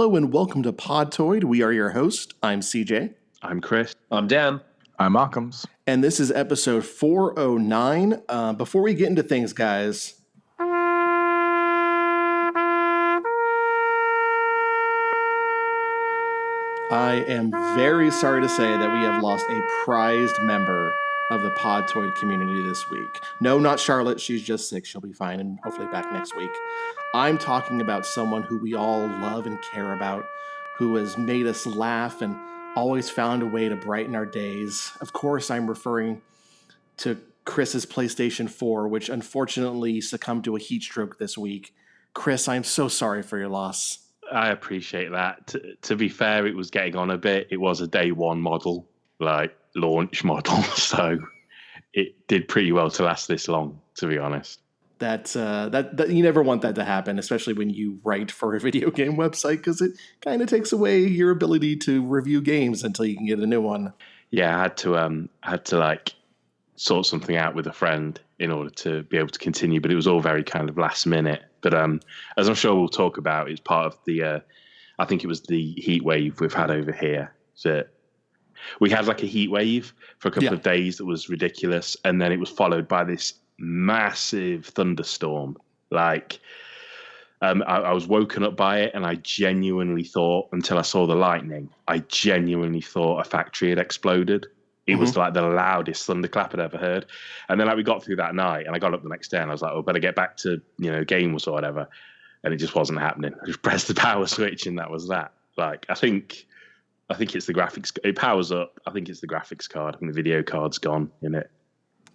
Hello and welcome to Podtoid. We are your host. I'm CJ. I'm Chris. I'm Dan. I'm Malcolms. And this is episode 409. Before we get into things, guys, I am very sorry to say that we have lost a prized member of the Podtoid community this week. No, not Charlotte. She's just sick. She'll be fine and hopefully back next week. I'm talking about someone who we all love and care about, who has made us laugh and always found a way to brighten our days. Of course, I'm referring to Chris's PlayStation 4, which unfortunately succumbed to a heat stroke this week. Chris, I'm so sorry for your loss. I appreciate that. To be fair, it was getting on a bit. It was a day one model, like launch model, so it did pretty well to last this long, to be honest. That you never want that to happen, especially when you write for a video game website, because it kind of takes away your ability to review games until you can get a new one. Yeah, I had to like sort something out with a friend in order to be able to continue, but it was all very kind of last minute. But as I'm sure we'll talk about, it's part of the I think it was the heat wave we've had over here. So we had like a heat wave for a couple of days that was ridiculous, and then it was followed by this massive thunderstorm. Like I was woken up by it, and I genuinely thought, until I saw the lightning, I genuinely thought a factory had exploded. It was like the loudest thunderclap I'd ever heard. And then like we got through that night, and I got up the next day and I was like, oh, better get back to, games or whatever. And it just wasn't happening. I just pressed the power switch and that was that. Like, I think it's the graphics. It powers up. I think it's the graphics card. I think the video card's gone in it.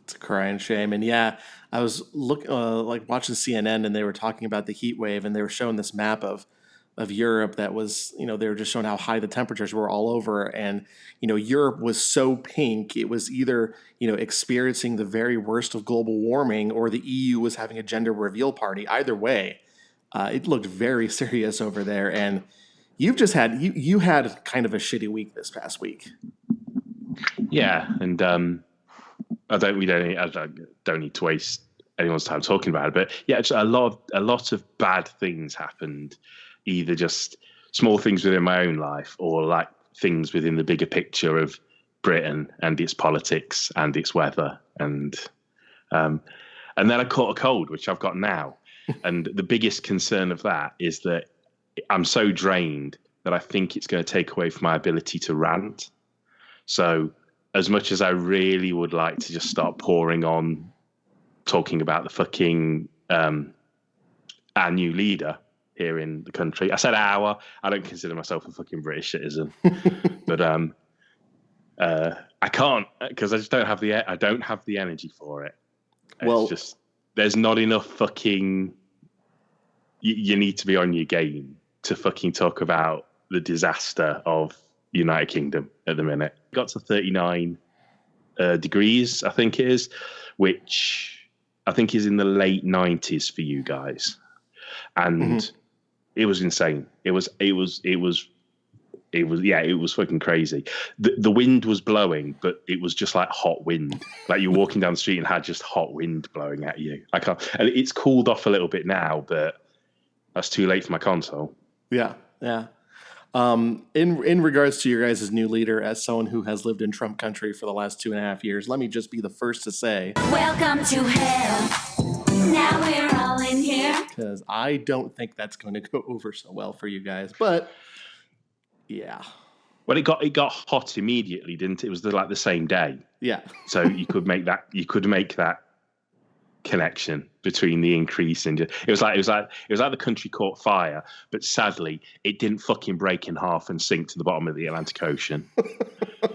It's a crying shame. And yeah, I was watching CNN, and they were talking about the heat wave, and they were showing this map of Europe that was, they were just showing how high the temperatures were all over. And, Europe was so pink. It was either, experiencing the very worst of global warming, or the EU was having a gender reveal party. Either way, it looked very serious over there. And you've just had, you had kind of a shitty week this past week. Yeah. And I don't need to waste anyone's time talking about it, but yeah, it's a lot of bad things happened. Either just small things within my own life, or like things within the bigger picture of Britain and its politics and its weather. And then I caught a cold, which I've got now. And the biggest concern of that is that I'm so drained that I think it's going to take away from my ability to rant. So as much as I really would like to just start pouring on talking about the fucking our new leader here in the country. I said our. I don't consider myself a fucking British citizen, but I can't, because I just don't have the energy for it. Well, it's just there's not enough fucking. You need to be on your game to fucking talk about the disaster of the United Kingdom at the minute. It got to 39 degrees, I think it is, which I think is in the late 90s for you guys, and. It was insane. It was fucking crazy. The wind was blowing, but it was just like hot wind. Like you're walking down the street and had just hot wind blowing at you. And it's cooled off a little bit now, but that's too late for my console. Yeah. In regards to your guys' new leader, as someone who has lived in Trump country for the last 2.5 years, let me just be the first to say, welcome to hell. Now we're all in here. Because I don't think that's going to go over so well for you guys. But yeah. Well, it got hot immediately, didn't it? It was the same day. Yeah. So you could make that connection between the increase in it was like the country caught fire, but sadly it didn't fucking break in half and sink to the bottom of the Atlantic Ocean,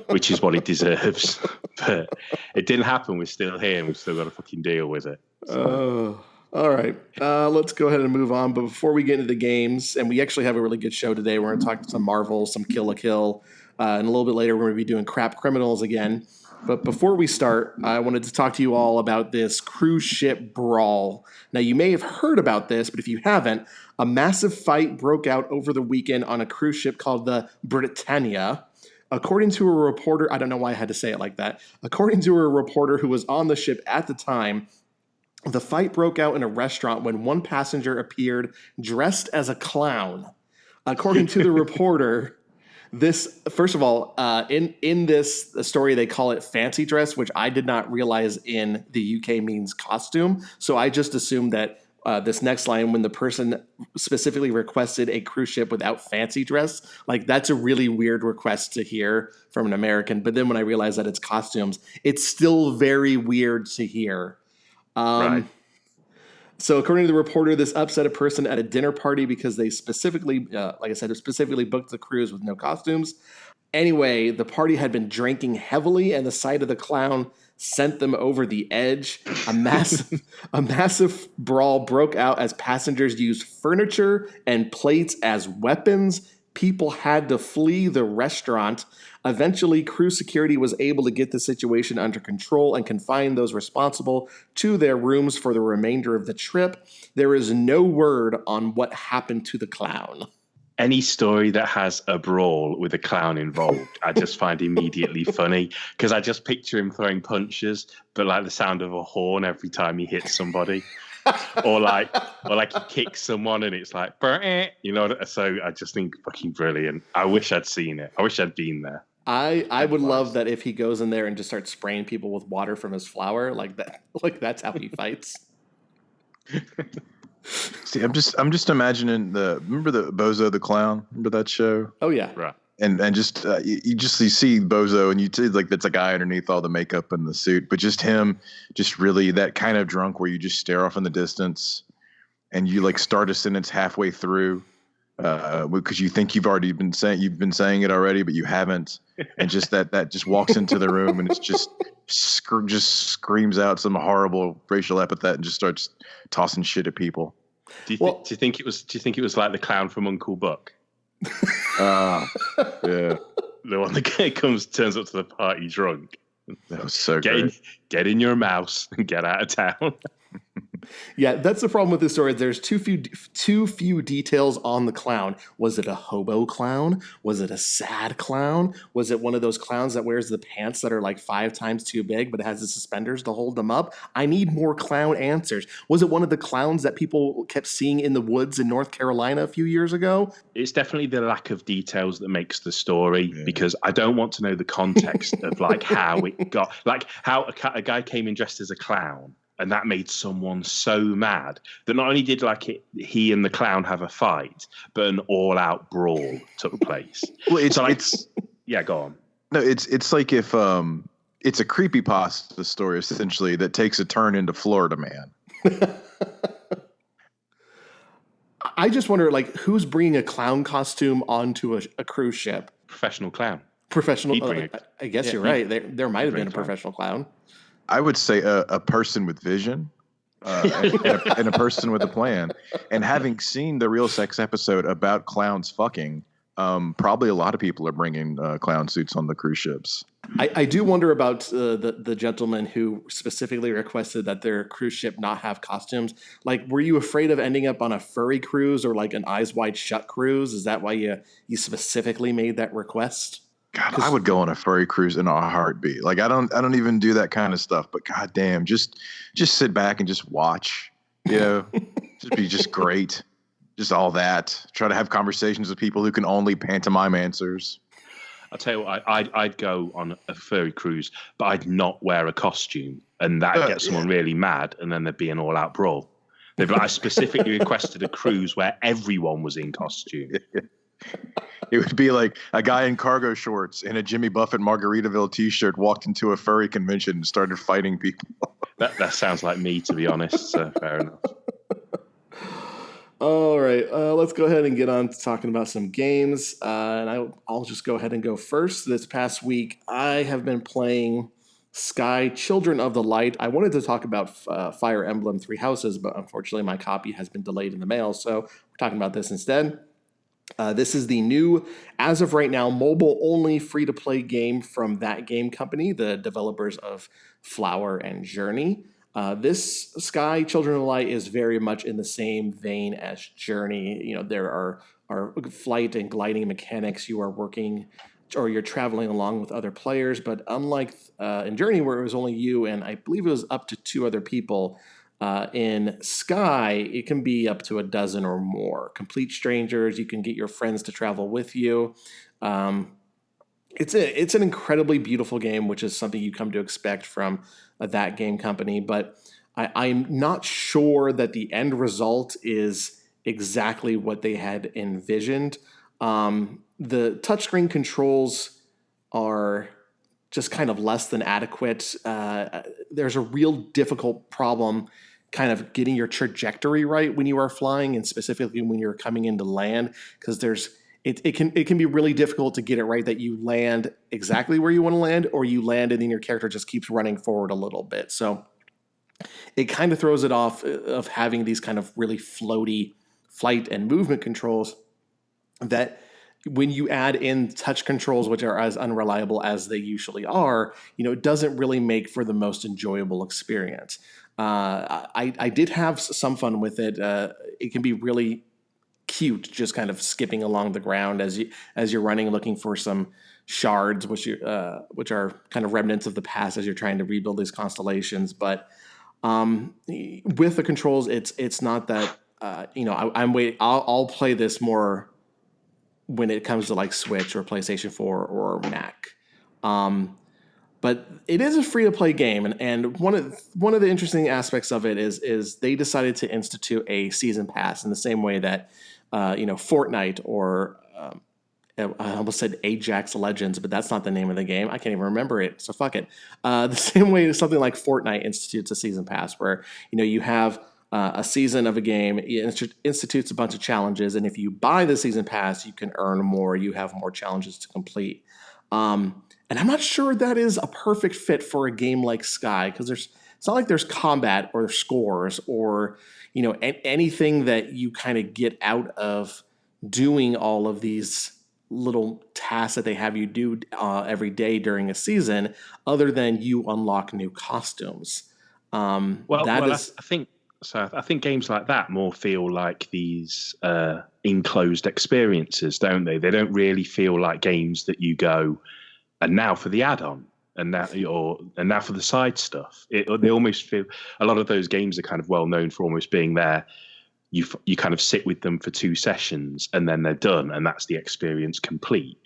which is what it deserves. But it didn't happen. We're still here, and we've still got to fucking deal with it. So. All right. Let's go ahead and move on. But before we get into the games, and we actually have a really good show today, we're going to talk some Marvel, some Kill la Kill, and a little bit later we're going to be doing Crap Criminals again. But before we start, I wanted to talk to you all about this cruise ship brawl. Now, you may have heard about this, but if you haven't, a massive fight broke out over the weekend on a cruise ship called the Britannia. According to a reporter, I don't know why I had to say it like that. According to a reporter who was on the ship at the time, the fight broke out in a restaurant when one passenger appeared dressed as a clown. According to the reporter, this, first of all, in this story, they call it fancy dress, which I did not realize in the UK means costume. So I just assumed that this next line, when the person specifically requested a cruise ship without fancy dress, like that's a really weird request to hear from an American. But then when I realized that it's costumes, it's still very weird to hear. Right. So according to the reporter, this upset a person at a dinner party because they specifically, like I said, specifically booked the cruise with no costumes. Anyway, the party had been drinking heavily, and the sight of the clown sent them over the edge. A massive brawl broke out as passengers used furniture and plates as weapons. People had to flee the restaurant. Eventually, cruise security was able to get the situation under control and confine those responsible to their rooms for the remainder of the trip. There is no word on what happened to the clown. Any story that has a brawl with a clown involved, I just find immediately funny, because I just picture him throwing punches, but like the sound of a horn every time he hits somebody, or like he kicks someone and it's like, you know. So I just think fucking brilliant. I wish I'd seen it. I wish I'd been there. I would love that if he goes in there and just starts spraying people with water from his flower like that. Like that's how he fights. See, I'm just imagining remember the Bozo the Clown? Remember that show? Oh yeah, Right. And just you see Bozo and you see like that's a guy underneath all the makeup and the suit, but just him, just really that kind of drunk where you just stare off in the distance and you like start a sentence halfway through because you think you've been saying it already, but you haven't, and just that just walks into the room and it's just screams out some horrible racial epithet and just starts tossing shit at people. Do you think it was like the clown from Uncle Buck? Yeah, The one that turns up to the party drunk. that was so great. Get in your mouse and get out of town. yeah. That's the problem with this story. There's too few details on the clown. Was it a hobo clown? Was it a sad clown? Was it one of those clowns that wears the pants that are like 5 times too big, but it has the suspenders to hold them up? I need more clown answers. Was it one of the clowns that people kept seeing in the woods in North Carolina a few years ago? It's definitely the lack of details that makes the story, because I don't want to know the context of like how it got, like how a guy came in dressed as a clown. And that made someone so mad that not only did he and the clown have a fight, but an all-out brawl took place. Well, go on. No, it's like if it's a creepypasta story essentially that takes a turn into Florida Man. I just wonder, like, who's bringing a clown costume onto a cruise ship? Professional clown. I guess you're right. There might have been a professional clown. I would say a person with vision and a person with a plan. And having seen the Real Sex episode about clowns fucking, probably a lot of people are bringing clown suits on the cruise ships. I do wonder about the gentleman who specifically requested that their cruise ship not have costumes. Like, were you afraid of ending up on a furry cruise or like an Eyes Wide Shut cruise? Is that why you specifically made that request? God, I would go on a furry cruise in a heartbeat. Like I don't even do that kind of stuff, but god damn, just sit back and just watch, you know, just great. Just all that. Try to have conversations with people who can only pantomime answers. I'll tell you what, I'd go on a furry cruise, but I'd not wear a costume, and that'd get someone really mad, and then there'd be an all-out brawl. They'd be like, I specifically requested a cruise where everyone was in costume. It would be like a guy in cargo shorts and a Jimmy Buffett Margaritaville T-shirt walked into a furry convention and started fighting people. That sounds like me, to be honest. So fair enough. All right, let's go ahead and get on to talking about some games. And I'll just go ahead and go first. This past week, I have been playing Sky Children of the Light. I wanted to talk about Fire Emblem Three Houses, but unfortunately my copy has been delayed in the mail, so we're talking about this instead. This is the new, as of right now, mobile-only free-to-play game from That Game Company, the developers of Flower and Journey. This Sky Children of the Light is very much in the same vein as Journey. You know, there are flight and gliding mechanics. You are working or you're traveling along with other players, but unlike in Journey where it was only you and I believe it was up to 2 other people, In Sky, it can be up to a dozen or more. Complete strangers, you can get your friends to travel with you. It's an incredibly beautiful game, which is something you come to expect from that game company. But I'm not sure that the end result is exactly what they had envisioned. The touchscreen controls are just kind of less than adequate. There's a real difficult problem kind of getting your trajectory right when you are flying, and specifically when you're coming into land, because it can be really difficult to get it right that you land exactly where you want to land, or you land and then your character just keeps running forward a little bit. So it kind of throws it off of having these kind of really floaty flight and movement controls that when you add in touch controls, which are as unreliable as they usually are, it doesn't really make for the most enjoyable experience. I did have some fun with it. It can be really cute, just kind of skipping along the ground as you're running, looking for some shards, which are kind of remnants of the past as you're trying to rebuild these constellations. But with the controls, it's not that. I'm waiting. I'll play this more when it comes to like Switch or PlayStation 4 or Mac. But it is a free to play game, and one of the interesting aspects of it is they decided to institute a season pass in the same way that Fortnite or I almost said Ajax Legends, but that's not the name of the game. I can't even remember it, so fuck it. The same way something like Fortnite institutes a season pass, where you have a season of a game, it institutes a bunch of challenges, and if you buy the season pass, you can earn more. You have more challenges to complete. And I'm not sure that is a perfect fit for a game like Sky, because it's not like there's combat or scores or anything that you kind of get out of doing all of these little tasks that they have you do every day during a season, other than you unlock new costumes. I think games like that more feel like these enclosed experiences, don't they? They don't really feel like games that you go, and now for the add-on, and now for the side stuff. They almost feel, a lot of those games are kind of well known for almost being there. You kind of sit with them for 2 sessions and then they're done, and that's the experience complete.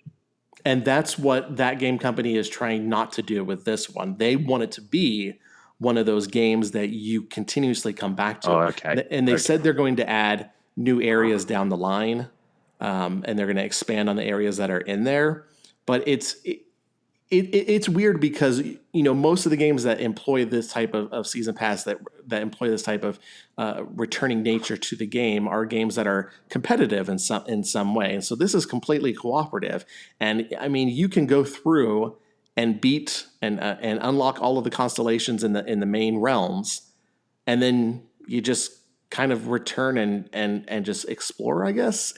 And that's what that game company is trying not to do with this one. They want it to be one of those games that you continuously come back to. Oh, okay. And they said they're going to add new areas down the line, and they're going to expand on the areas that are in there. But it's weird because most of the games that employ this type of season pass that employ this type of returning nature to the game are games that are competitive in some way, and so this is completely cooperative. And I mean, you can go through and beat and unlock all of the constellations in the main realms, and then you just kind of return and just explore. I guess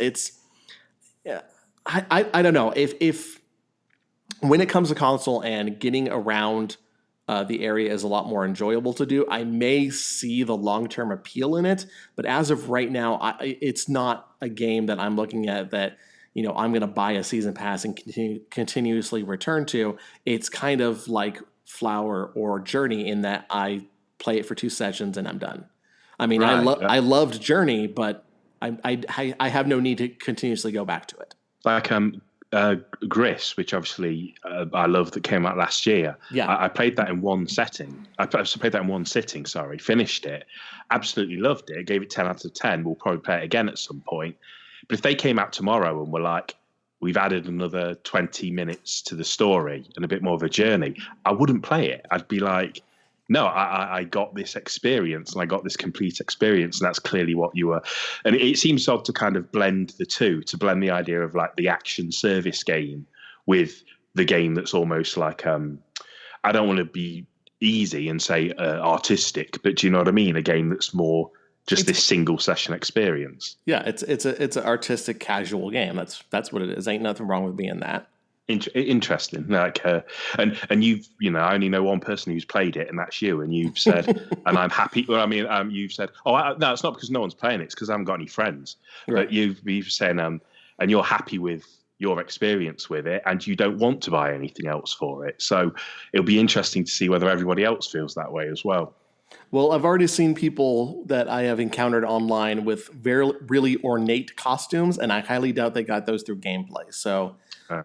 I don't know if when it comes to console and getting around the area is a lot more enjoyable to do, I may see the long-term appeal in it. But as of right now, it's not a game that I'm looking at that, I'm going to buy a season pass and continuously return to. It's kind of like Flower or Journey in that I play it for 2 sessions and I'm done. I mean, I loved Journey, but I have no need to continuously go back to it. Like Gris, which obviously I love, that came out last year. Yeah, I played that in one setting. I played that in one sitting. Finished it, absolutely loved it. Gave it 10 out of 10. We'll probably play it again at some point. But if they came out tomorrow and were like, we've added another 20 minutes to the story and a bit more of a journey, I wouldn't play it. I'd be like, no, I got this experience and I got this complete experience, and that's clearly what you were. And it seems odd to kind of blend the two, to blend the idea of like the action service game with the game that's almost like, I don't want to be easy and say artistic, but do you know what I mean? A game that's more just this single session experience. Yeah, it's an artistic casual game. That's what it is. Ain't nothing wrong with being that. Interesting. Like, and you've, I only know one person who's played it, and that's you. And you've said, and I'm happy. Well, I mean, you've said, no, it's not because no one's playing it. It's because I haven't got any friends. Right. But you've said, and you're happy with your experience with it, and you don't want to buy anything else for it. So it'll be interesting to see whether everybody else feels that way as well. Well, I've already seen people that I have encountered online with very really ornate costumes, and I highly doubt they got those through gameplay. So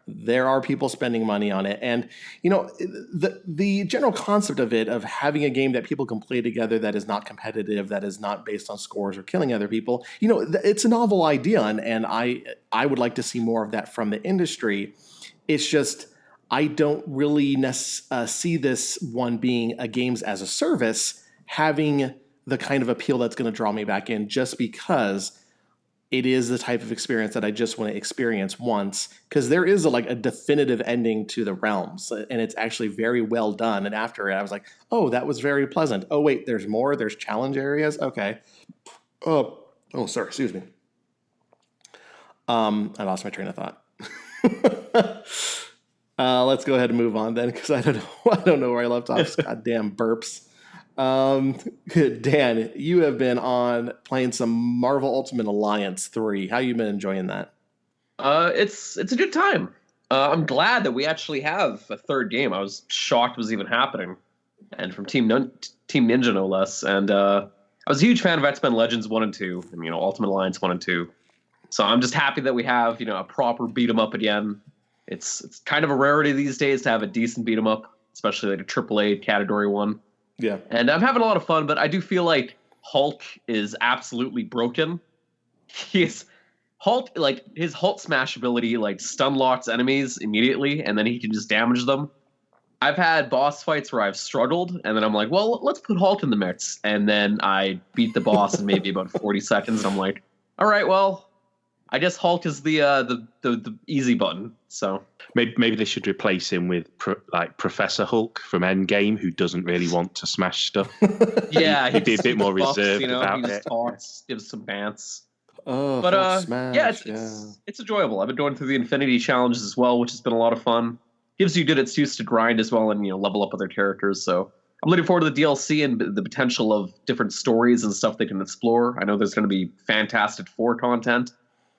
there are people spending money on it, and the general concept of it, of having a game that people can play together that is not competitive, that is not based on scores or killing other people, it's a novel idea, and I would like to see more of that from the industry. It's just I don't really see this one being a games as a service having the kind of appeal that's going to draw me back in, just because it is the type of experience that I just want to experience once, because there is a definitive ending to the realms, and it's actually very well done. And after it, I was like, oh, that was very pleasant. Oh, wait, there's more. There's challenge areas. Okay. Oh, sorry. Excuse me. I lost my train of thought. Let's go ahead and move on then, because I don't know where I left off. Goddamn burps. Dan, you have been on playing some Marvel Ultimate Alliance 3. How you been enjoying that? It's a good time. I'm glad that we actually have a third game. I was shocked it was even happening, and from Team Ninja no less. And I was a huge fan of X-Men Legends 1 and 2, and Ultimate Alliance 1 and 2. So I'm just happy that we have a proper beat 'em up again. It's kind of a rarity these days to have a decent beat 'em up, especially like a AAA category one. Yeah. And I'm having a lot of fun, but I do feel like Hulk is absolutely broken. His Hulk smash ability stun locks enemies immediately, and then he can just damage them. I've had boss fights where I've struggled, and then I'm like, well, let's put Hulk in the mix. And then I beat the boss in maybe about 40 seconds, and I'm like, all right, well, I guess Hulk is the easy button. So maybe they should replace him with Professor Hulk from Endgame, who doesn't really want to smash stuff. Yeah, he'd be a bit more reserved about it. He just talks, gives some bants. Oh, but smash, yeah, it's enjoyable. I've been going through the Infinity challenges as well, which has been a lot of fun. Gives you good excuse to grind as well, and level up other characters. So I'm looking forward to the DLC and the potential of different stories and stuff they can explore. I know there's going to be Fantastic Four content.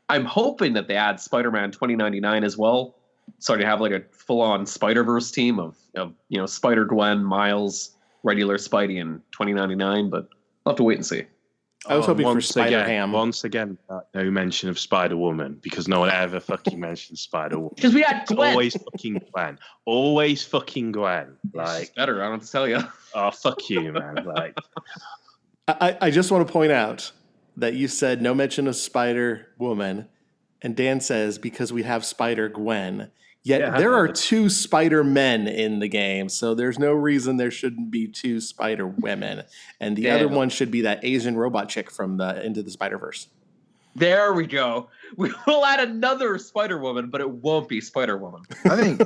I'm hoping that they add Spider-Man 2099 as well, so to have a full-on Spider-Verse team of Spider-Gwen, Miles, regular Spidey, and 2099. But I'll have to wait and see. I was hoping for Spider-Ham. Once again, no mention of Spider-Woman, because no one ever fucking mentions Spider-Woman. Because we had Gwen. Always fucking Gwen. Always fucking Gwen. She's better, I don't have to tell you. Oh, fuck you, man. I just want to point out that you said no mention of Spider-Woman, and Dan says because we have Spider-Gwen. Yet there are 2 Spider-Men in the game, so there's no reason there shouldn't be 2 Spider-Women. And the other one should be that Asian robot chick from Into the Spider-Verse. There we go. We will add another Spider-Woman, but it won't be Spider-Woman. I think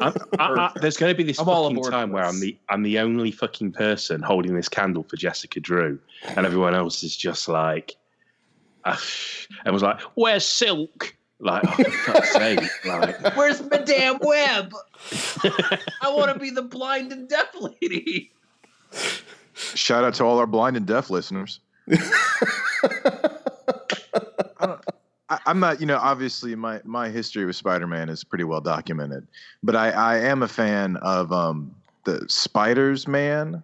there's going to be this fucking time where I'm the only fucking person holding this candle for Jessica Drew, and everyone else is just like, and was like, "Where's Silk?" Like, oh, for fuck's sake! Like, where's Madame Web? I want to be the blind and deaf lady. Shout out to all our blind and deaf listeners. I'm not, obviously my history with Spider-Man is pretty well documented, but I am a fan of the Spiders Man,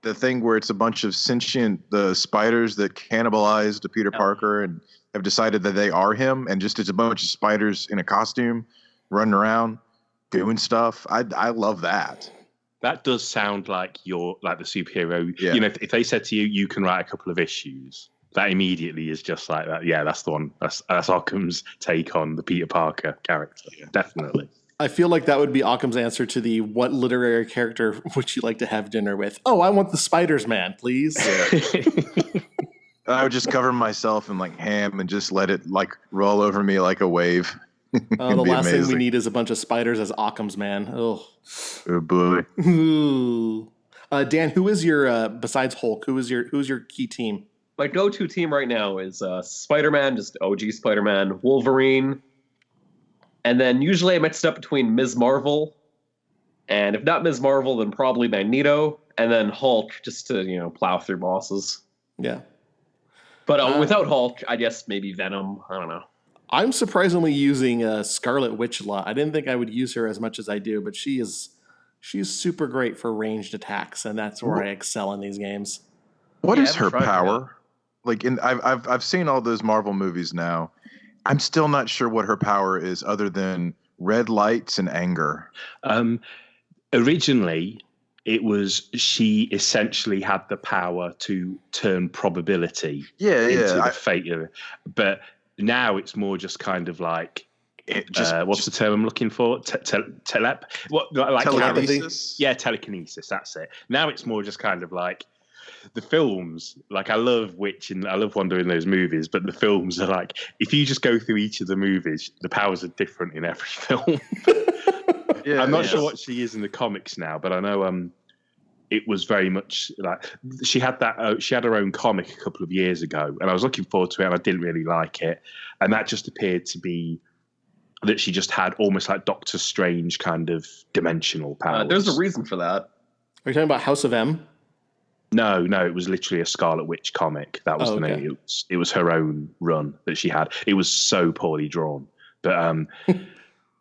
the thing where it's a bunch of the spiders that cannibalized Peter Parker and have decided that they are him, and just it's a bunch of spiders in a costume running around doing stuff. I love that. That does sound like you're like the superhero. Yeah. If they said to you, you can write a couple of issues, that immediately is just like that. Yeah, that's the one. That's Occam's take on the Peter Parker character. Yeah, definitely. I feel like that would be Occam's answer to the what literary character would you like to have dinner with? Oh, I want the Spiders Man, please. Yeah. I would just cover myself in ham and just let it roll over me like a wave. The last thing we need is a bunch of spiders as Occam's Man. Oh boy. Ooh. Dan, who is your besides Hulk? Who's your key team? My go-to team right now is Spider-Man, just OG Spider-Man, Wolverine, and then usually I mix it up between Ms. Marvel, and if not Ms. Marvel, then probably Magneto, and then Hulk, just to plow through bosses. Yeah. But without Hulk, I guess maybe Venom. I don't know. I'm surprisingly using Scarlet Witch a lot. I didn't think I would use her as much as I do, but she's super great for ranged attacks, and that's where I excel in these games. What Yeah, is I haven't her tried it power? Like, I've seen all those Marvel movies now. I'm still not sure what her power is, other than red lights and anger. Originally, it was she essentially had the power to turn probability into the fate of it. But now it's more just kind of like, what's the term I'm looking for? Telekinesis? Yeah, telekinesis. That's it. Now it's more just kind of like the films. Like, I love Witch and I love Wonder in those movies, but the films are like, if you just go through each of the movies, the powers are different in every film. Yeah, I'm not sure what she is in the comics now, but I know it was very much like she had that. She had her own comic a couple of years ago, and I was looking forward to it, and I didn't really like it. And that just appeared to be that she just had almost like Doctor Strange kind of dimensional powers. There's a reason for that. Are you talking about House of M? No, it was literally a Scarlet Witch comic. That was the okay. name. It was her own run that she had. It was so poorly drawn, but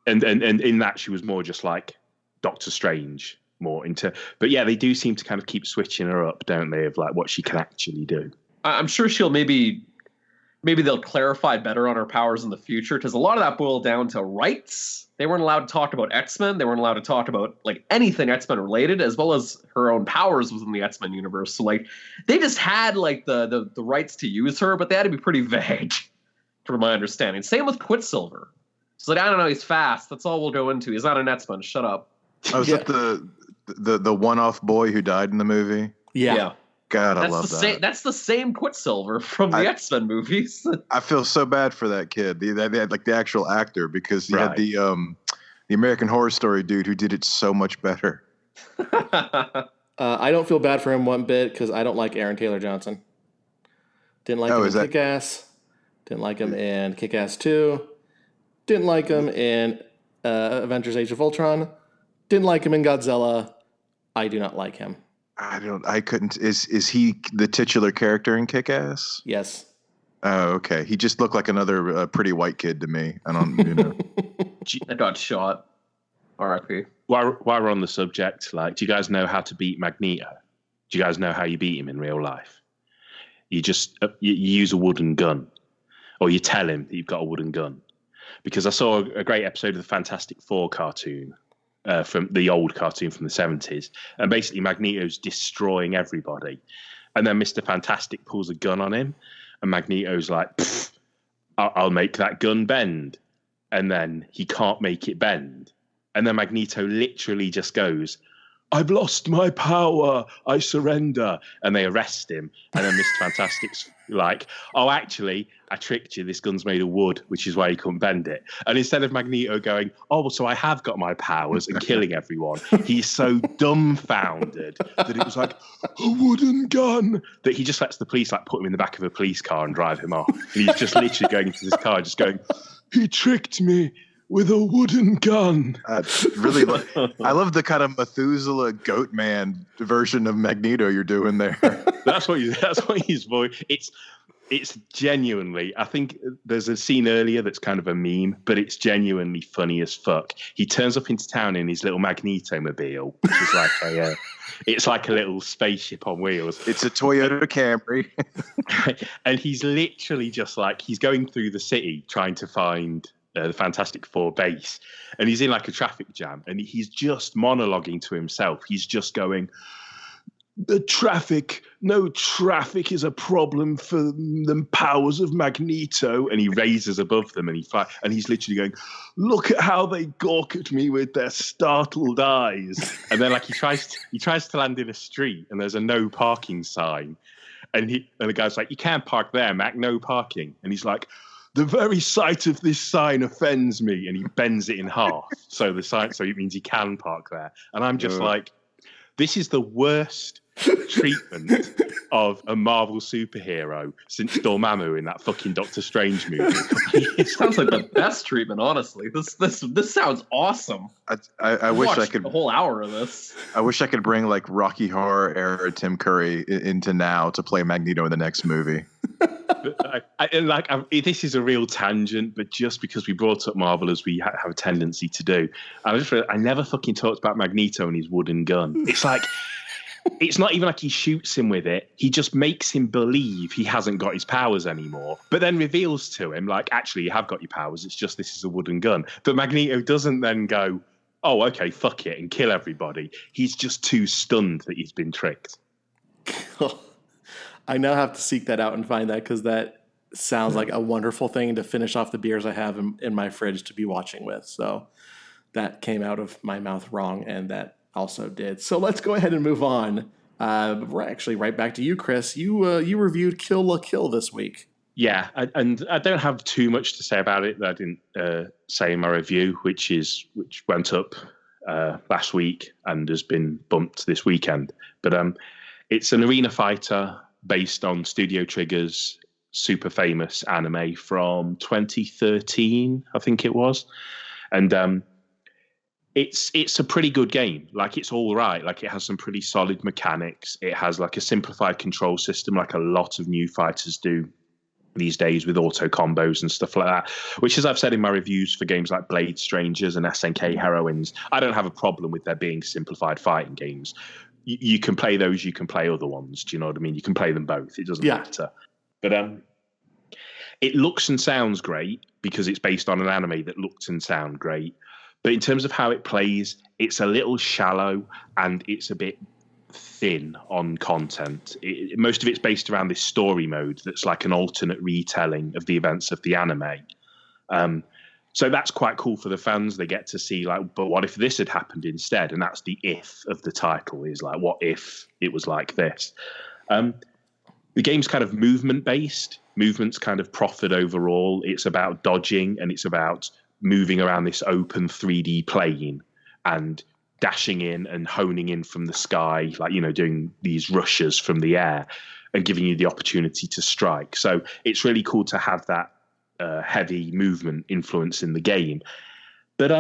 and in that she was more just like Doctor Strange, more into. But yeah, they do seem to kind of keep switching her up, don't they? Of like what she can actually do. I'm sure she'll maybe they'll clarify better on her powers in the future, because a lot of that boiled down to rights. They weren't allowed to talk about X-Men. They weren't allowed to talk about like anything X-Men related, as well as her own powers within the X-Men universe. So like they just had like the rights to use her, but they had to be pretty vague, from my understanding. Same with Quicksilver. It's like, I don't know, he's fast. That's all we'll go into. He's not an X-Men. Shut up. Oh, is that the one-off boy who died in the movie? Yeah. God, I love that. That's the same Quicksilver from the X-Men movies. I feel so bad for that kid. They had like the actual actor, because he had the American Horror Story dude who did it so much better. I don't feel bad for him one bit, because I don't like Aaron Taylor Johnson. Didn't like him in Kick-Ass. Didn't like him in Kick-Ass 2. Didn't like him in Avengers: Age of Ultron. Didn't like him in Godzilla. I do not like him. I couldn't. Is he the titular character in Kick-Ass? Yes. Oh, okay. He just looked like another pretty white kid to me. I don't, I got shot. R.I.P. While we're on the subject, like, do you guys know how to beat Magneto? Do you guys know how you beat him in real life? You just you use a wooden gun, or you tell him that you've got a wooden gun. Because I saw a great episode of the Fantastic Four cartoon, from the old cartoon from the 70s. And basically Magneto's destroying everybody. And then Mr. Fantastic pulls a gun on him. And Magneto's like, I'll make that gun bend. And then he can't make it bend. And then Magneto literally just goes, I've lost my power. I surrender. And they arrest him. And then Mr. Fantastic's like, oh, actually, I tricked you. This gun's made of wood, which is why you couldn't bend it. And instead of Magneto going, oh, well, so I have got my powers and killing everyone, he's so dumbfounded that it was like, a wooden gun, that he just lets the police like put him in the back of a police car and drive him off. And he's just literally going into this car just going, he tricked me with a wooden gun. Really, I love the kind of Methuselah goat man version of Magneto you're doing there. That's what his voice. It's genuinely. I think there's a scene earlier that's kind of a meme, but it's genuinely funny as fuck. He turns up into town in his little Magneto-mobile, which is like it's like a little spaceship on wheels. It's a Toyota Camry, and he's literally just like, he's going through the city trying to find the Fantastic Four base, and he's in like a traffic jam, and he's just monologuing to himself. He's just going, no traffic is a problem for the powers of Magneto. And he raises above them, and he's literally going, look at how they gawk at me with their startled eyes. And then like he tries to land in a street, and there's a no parking sign, and the guy's like, you can't park there, Mac, no parking. And he's like, the very sight of this sign offends me, and he bends it in half. So it means he can park there. And I'm just like, this is the worst treatment of a Marvel superhero since Dormammu in that fucking Doctor Strange movie. It sounds like the best treatment, honestly. This sounds awesome. I wish I could a whole hour of this. I wish I could bring like Rocky Horror era Tim Curry into now to play Magneto in the next movie. This is a real tangent, but just because we brought up Marvel as we have a tendency to do, I never fucking talked about Magneto and his wooden gun. It's like, It's not even like he shoots him with it. He just makes him believe he hasn't got his powers anymore, but then reveals to him, like, actually, you have got your powers. It's just this is a wooden gun. But Magneto doesn't then go, oh, okay, fuck it, and kill everybody. He's just too stunned that he's been tricked. I now have to seek that out and find that, because that sounds like a wonderful thing to finish off the beers I have in my fridge to be watching with. So that came out of my mouth wrong, and that also did. So let's go ahead and move on. We're actually right back to you, Chris. You reviewed Kill la Kill this week. Yeah, and I don't have too much to say about it that I didn't say in my review, which went up last week and has been bumped this weekend. But it's an arena fighter based on Studio Trigger's super famous anime from 2013, I think it was, and it's a pretty good game. Like, it's all right. Like, it has some pretty solid mechanics. It has like a simplified control system, like a lot of new fighters do these days, with auto combos and stuff like that, which, as I've said in my reviews for games like Blade Strangers and SNK Heroines, I don't have a problem with there being simplified fighting games. You can play those, you can play other ones. Do you know what I mean? You can play them both. It doesn't matter. But it looks and sounds great because it's based on an anime that looked and sound great. But in terms of how it plays, it's a little shallow and it's a bit thin on content. Most of it's based around this story mode that's like an alternate retelling of the events of the anime. So that's quite cool for the fans. They get to see, like, but what if this had happened instead? And that's the if of the title, is like, what if it was like this? The game's kind of movement based. Movement's kind of profit overall. It's about dodging, and it's about moving around this open 3D plane and dashing in and honing in from the sky, like, you know, doing these rushes from the air and giving you the opportunity to strike. So it's really cool to have that heavy movement influence in the game. But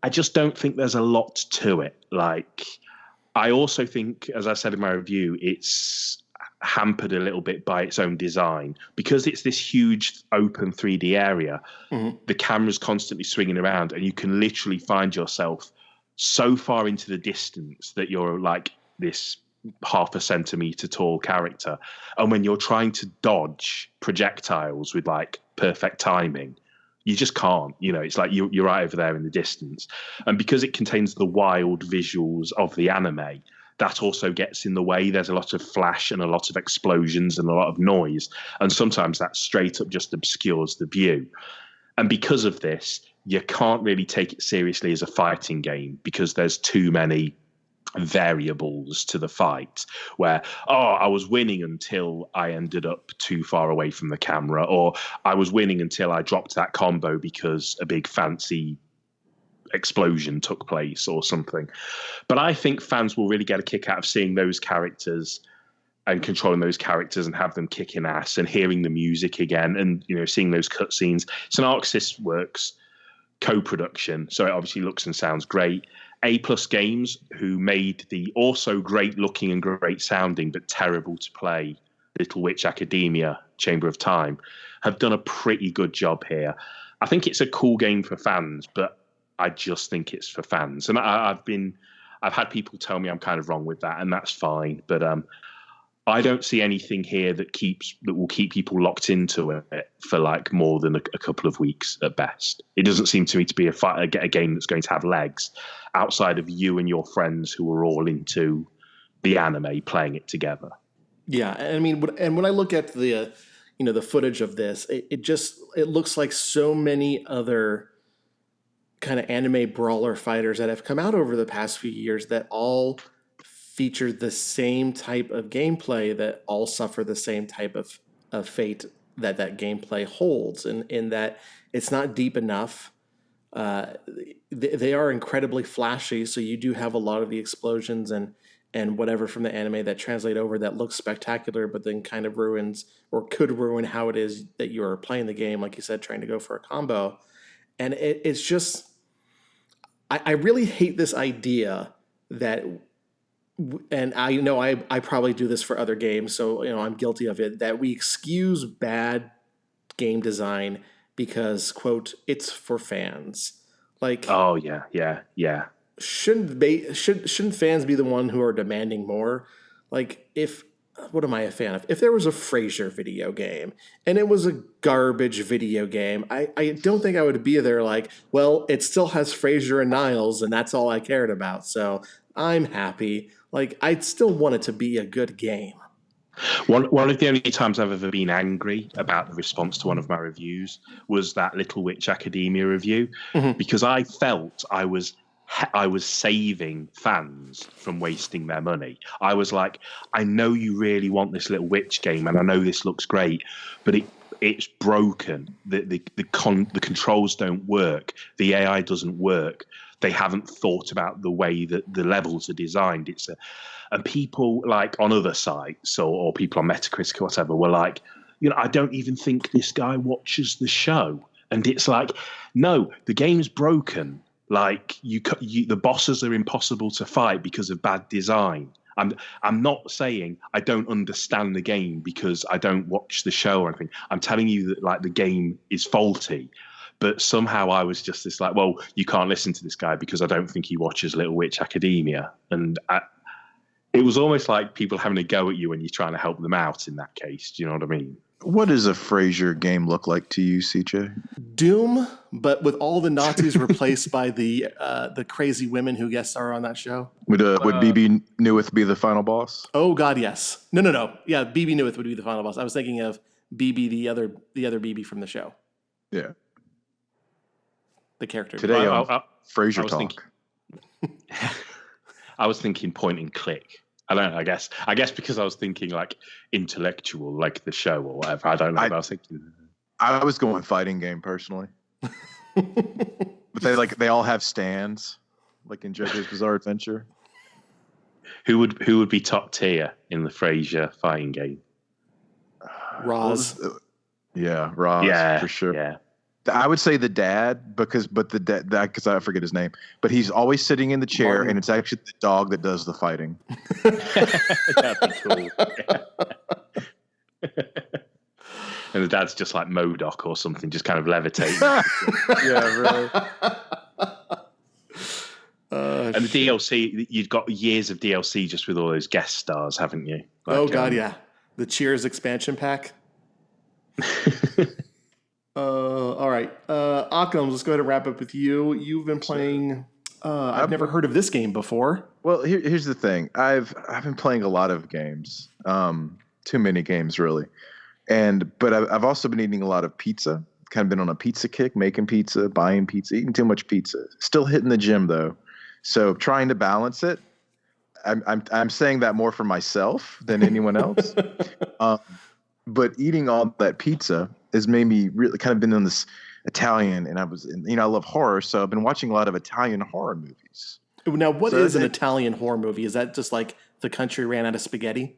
I just don't think there's a lot to it. Like, I also think, as I said in my review, it's hampered a little bit by its own design because it's this huge open 3D area. Mm-hmm. The camera's constantly swinging around, and you can literally find yourself so far into the distance that you're like this half a centimeter tall character. And when you're trying to dodge projectiles with like perfect timing, you just can't. You know, it's like you're right over there in the distance. And because it contains the wild visuals of the anime, that also gets in the way. There's a lot of flash and a lot of explosions and a lot of noise. And sometimes that straight up just obscures the view. And because of this, you can't really take it seriously as a fighting game because there's too many variables to the fight where, I was winning until I ended up too far away from the camera, or I was winning until I dropped that combo because a big fancy explosion took place or something. But I think fans will really get a kick out of seeing those characters and controlling those characters and have them kicking ass and hearing the music again and, you know, seeing those cutscenes. It's an Arxis Works co-production, so it obviously looks and sounds great. A+ Games, who made the also great looking and great sounding but terrible to play Little Witch Academia Chamber of Time, have done a pretty good job here. I think it's a cool game for fans, but I just think it's for fans. And I've had people tell me I'm kind of wrong with that, and that's fine. But I don't see anything here that will keep people locked into it for like more than a couple of weeks at best. It doesn't seem to me to be a game that's going to have legs outside of you and your friends who are all into the anime playing it together. Yeah, I mean, and when I look at the the footage of this, it looks like so many other kind of anime brawler fighters that have come out over the past few years that all feature the same type of gameplay, that all suffer the same type of fate that gameplay holds, and in that it's not deep enough. They are incredibly flashy, so you do have a lot of the explosions and whatever from the anime that translate over that looks spectacular, but then kind of ruins or could ruin how it is that you are playing the game, like you said, trying to go for a combo. And it's just, I really hate this idea that, and I know I probably do this for other games, so I'm guilty of it, that we excuse bad game design because, quote, it's for fans. Like, oh yeah. Shouldn't fans be the one who are demanding more? Like, what am I a fan of? If there was a Frasier video game and it was a garbage video game, I don't think I would be there like, well, it still has Frasier and Niles and that's all I cared about. So I'm happy. Like, I'd still want it to be a good game. One of the only times I've ever been angry about the response to one of my reviews was that Little Witch Academia review, because I felt I was saving fans from wasting their money. I was like, I know you really want this Little Witch game, and I know this looks great, but it's broken. The controls don't work. The AI doesn't work. They haven't thought about the way that the levels are designed. And people like on other sites or people on Metacritic or whatever were like, I don't even think this guy watches the show. And it's like, no, the game's broken. Like the bosses are impossible to fight because of bad design. I'm not saying I don't understand the game because I don't watch the show or anything. I'm telling you that like the game is faulty. But somehow I was just this like, well, you can't listen to this guy because I don't think he watches Little Witch Academia. And it was almost like people having a go at you when you're trying to help them out in that case. Do you know what I mean? What does a Frasier game look like to you, CJ? Doom, but with all the Nazis replaced by the crazy women who guest star on that show. Would BB Newith be the final boss? Oh God, yes. No. Yeah, BB Newith would be the final boss. I was thinking of BB, the other BB from the show. Yeah. The character. Today on Frasier Talk. I was thinking point and click. I don't know, I guess because I was thinking like intellectual, like the show or whatever. I don't know. I was thinking. I was going fighting game personally. But they all have stands, like in JoJo's Bizarre Adventure. Who would be top tier in the Frasier fighting game? Roz. Yeah, Roz, for sure. Yeah. I would say the dad because I forget his name, but he's always sitting in the chair, Martin. and it's actually the dog that does the fighting. That'd be cool. And the dad's just like MODOK or something, just kind of levitating. Yeah, really. And the DLC, you've got years of DLC just with all those guest stars, haven't you? Like, oh God, yeah. The Cheers expansion pack. All right. Occam, let's go ahead and wrap up with you. You've been playing. I've never heard of this game before. Well, here's the thing. I've been playing a lot of games. Too many games, really. But I've also been eating a lot of pizza. Kind of been on a pizza kick, making pizza, buying pizza, eating too much pizza. Still hitting the gym though, so trying to balance it. I'm saying that more for myself than anyone else. But eating all that pizza has made me really kind of been on this Italian, and I love horror, so I've been watching a lot of Italian horror movies. Now, what is an Italian horror movie? Is that just like the country ran out of spaghetti?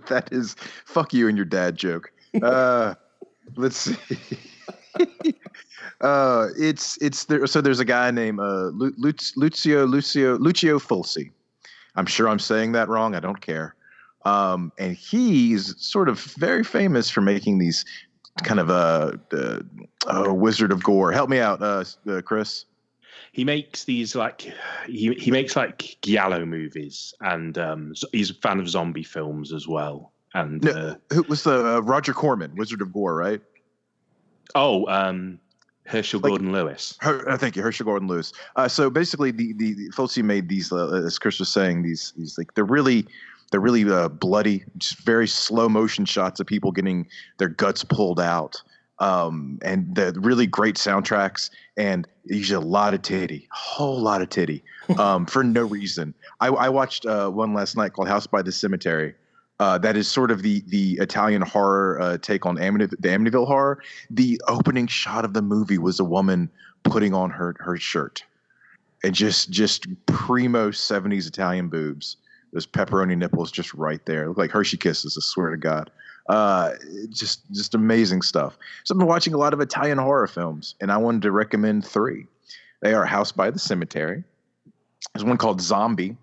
That is fuck you and your dad joke. Let's see. It's there. So there's a guy named Lucio Fulci. I'm sure I'm saying that wrong. I don't care. And he's sort of very famous for making these kind of Wizard of Gore. Help me out, Chris. He makes these like he makes like giallo movies, and he's a fan of zombie films as well. And who was the Roger Corman, Wizard of Gore, right? Oh, Herschel Gordon Lewis. Thank you, Herschel Gordon Lewis. So basically, the Fulci made these, as Chris was saying, these like they're really bloody, just very slow motion shots of people getting their guts pulled out, and the really great soundtracks, and usually a whole lot of titty, for no reason. I watched one last night called House by the Cemetery. That is sort of the Italian horror take on the Amityville horror. The opening shot of the movie was a woman putting on her shirt, and just primo 70s Italian boobs. Those pepperoni nipples just right there. Look like Hershey Kisses, I swear to God. Just amazing stuff. So I've been watching a lot of Italian horror films, and I wanted to recommend 3. They are House by the Cemetery. There's one called Zombie,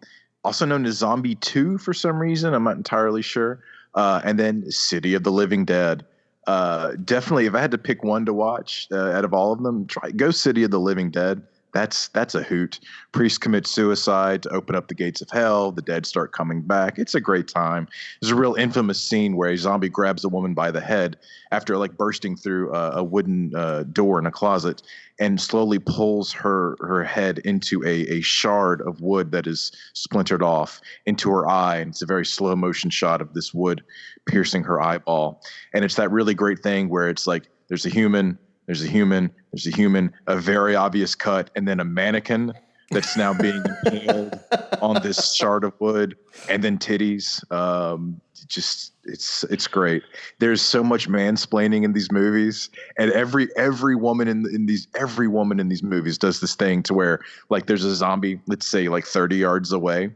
also known as Zombie 2 for some reason. I'm not entirely sure. And then City of the Living Dead. Definitely, if I had to pick one to watch out of all of them, go City of the Living Dead. That's a hoot. Priest commits suicide to open up the gates of hell. The dead start coming back. It's a great time. There's a real infamous scene where a zombie grabs a woman by the head after like bursting through a wooden door in a closet and slowly pulls her head into a shard of wood that is splintered off into her eye. And it's a very slow motion shot of this wood piercing her eyeball. And it's that really great thing where it's like there's a human, a very obvious cut, and then a mannequin that's now being impaled on this shard of wood, and then titties. It's great. There's so much mansplaining in these movies, and every woman in these movies does this thing to where like there's a zombie, let's say like 30 yards away,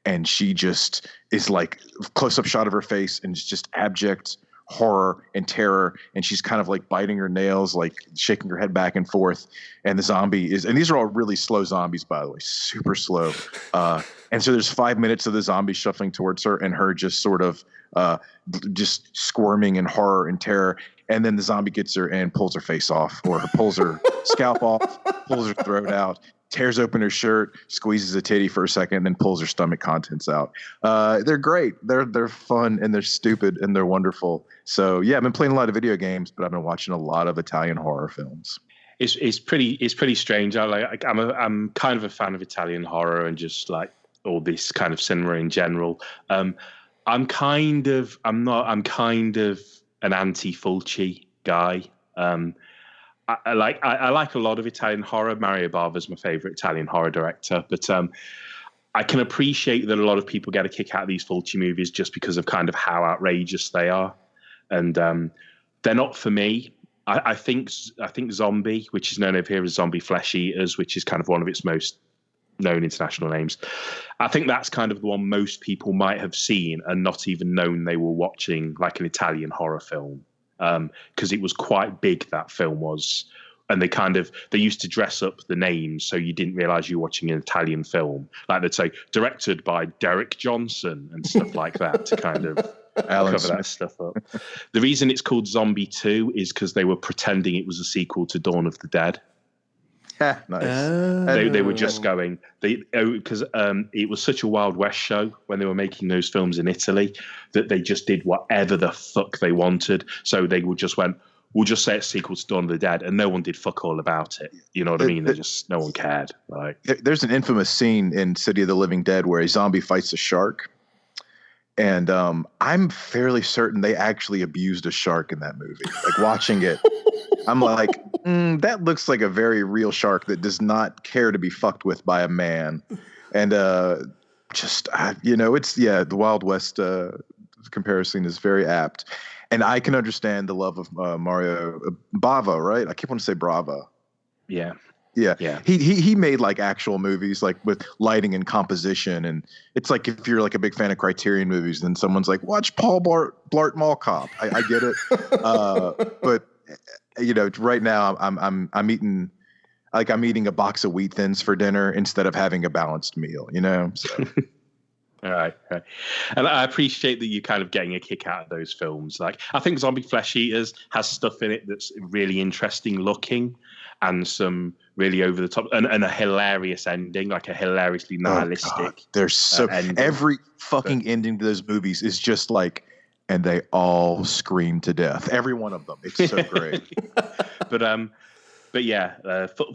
and she just is like close up shot of her face, and it's just abject horror and terror, and she's kind of like biting her nails, like shaking her head back and forth, and the zombie is, and these are all really slow zombies, by the way, super slow, and so there's 5 minutes of the zombie shuffling towards her and her just sort of just squirming in horror and terror, and then the zombie gets her and pulls her face off, or pulls her scalp off, pulls her throat out, tears open her shirt, squeezes a titty for a second, then pulls her stomach contents out. They're great. They're fun, and they're stupid, and they're wonderful. So yeah, I've been playing a lot of video games, but I've been watching a lot of Italian horror films. It's pretty strange. I'm kind of a fan of Italian horror and just like all this kind of cinema in general. I'm kind of an anti-Fulci guy. I like a lot of Italian horror. Mario Bava's my favorite Italian horror director, but I can appreciate that a lot of people get a kick out of these Fulci movies just because of kind of how outrageous they are, and they're not for me. I think Zombie, which is known over here as Zombie Flesh Eaters, which is kind of one of its most known international names, I think that's kind of the one most people might have seen and not even known they were watching like an Italian horror film. Because it was quite big, that film was, and they used to dress up the names so you didn't realize you were watching an Italian film, like they'd say directed by Derek Johnson and stuff like that to kind of cover that stuff up. The reason it's called Zombie 2 is because they were pretending it was a sequel to Dawn of the Dead. Nice. They were just going because it was such a Wild West show when they were making those films in Italy that they just did whatever the fuck they wanted. So they would just went, we'll just say it's a sequel to Dawn of the Dead, and no one did fuck all about it. You know what I mean? No one cared. Like, there's an infamous scene in City of the Living Dead where a zombie fights a shark. And I'm fairly certain they actually abused a shark in that movie. Like watching it, I'm like, that looks like a very real shark that does not care to be fucked with by a man. And the Wild West comparison is very apt. And I can understand the love of Mario Bava, right? I keep wanting to say Brava. Yeah. Yeah. He made like actual movies like with lighting and composition, and it's like if you're like a big fan of Criterion movies, then someone's like, watch Paul Blart Mall Cop. I get it, but right now I'm eating a box of Wheat Thins for dinner instead of having a balanced meal. So. All right. And I appreciate that you're kind of getting a kick out of those films. Like, I think Zombie Flesh Eaters has stuff in it that's really interesting looking and some really over the top and a hilarious ending, like a hilariously nihilistic. There's every fucking ending to those movies is just like, and they all scream to death. Every one of them. It's so great. But yeah,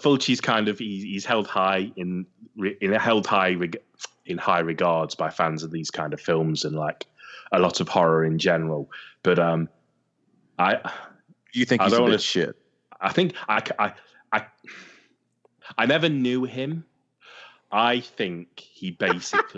Fulci's kind of he's held high in high regards by fans of these kind of films and like a lot of horror in general. But you think he's a bit shit? I think I never knew him. I think he basically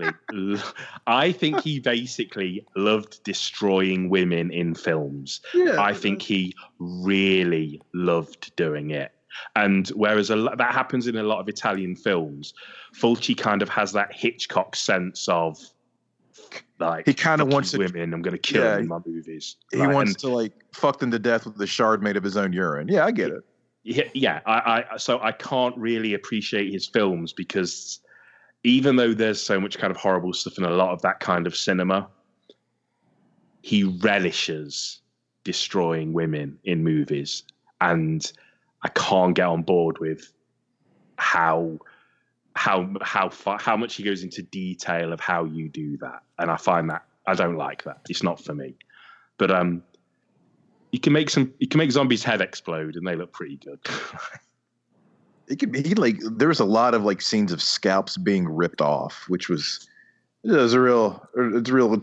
loved destroying women in films. Yeah. I think he really loved doing it. And whereas that happens in a lot of Italian films, Fulci kind of has that Hitchcock sense of like, he kind of wants women. I'm going to kill them in my movies. He wants to like fuck them to death with a shard made of his own urine. Yeah, I get it. Yeah. So I can't really appreciate his films because even though there's so much kind of horrible stuff in a lot of that kind of cinema, he relishes destroying women in movies, and I can't get on board with how much he goes into detail of how you do that, and I find that I don't like that. It's not for me. But you can make zombies' head explode, and they look pretty good. There was a lot of like scenes of scalps being ripped off, which was it's a real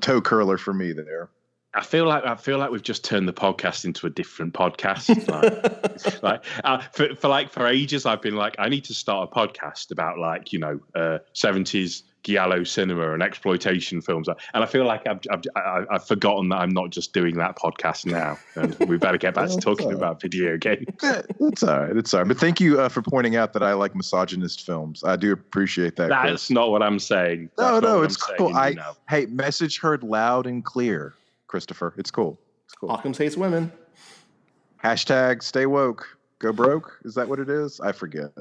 toe curler for me there. I feel like we've just turned the podcast into a different podcast. For ages, I've been like, I need to start a podcast about 70s giallo cinema and exploitation films, and I feel like I've forgotten that I'm not just doing that podcast now, and we better get back to talking about video games. It's all right. It's all right. But thank you for pointing out that I like misogynist films. I do appreciate that. That's Chris. not what I'm saying. No, it's cool. Hey, message heard loud and clear, Christopher. It's cool. It's cool. Occam's hates women. Hashtag stay woke. Go broke. Is that what it is? I forget.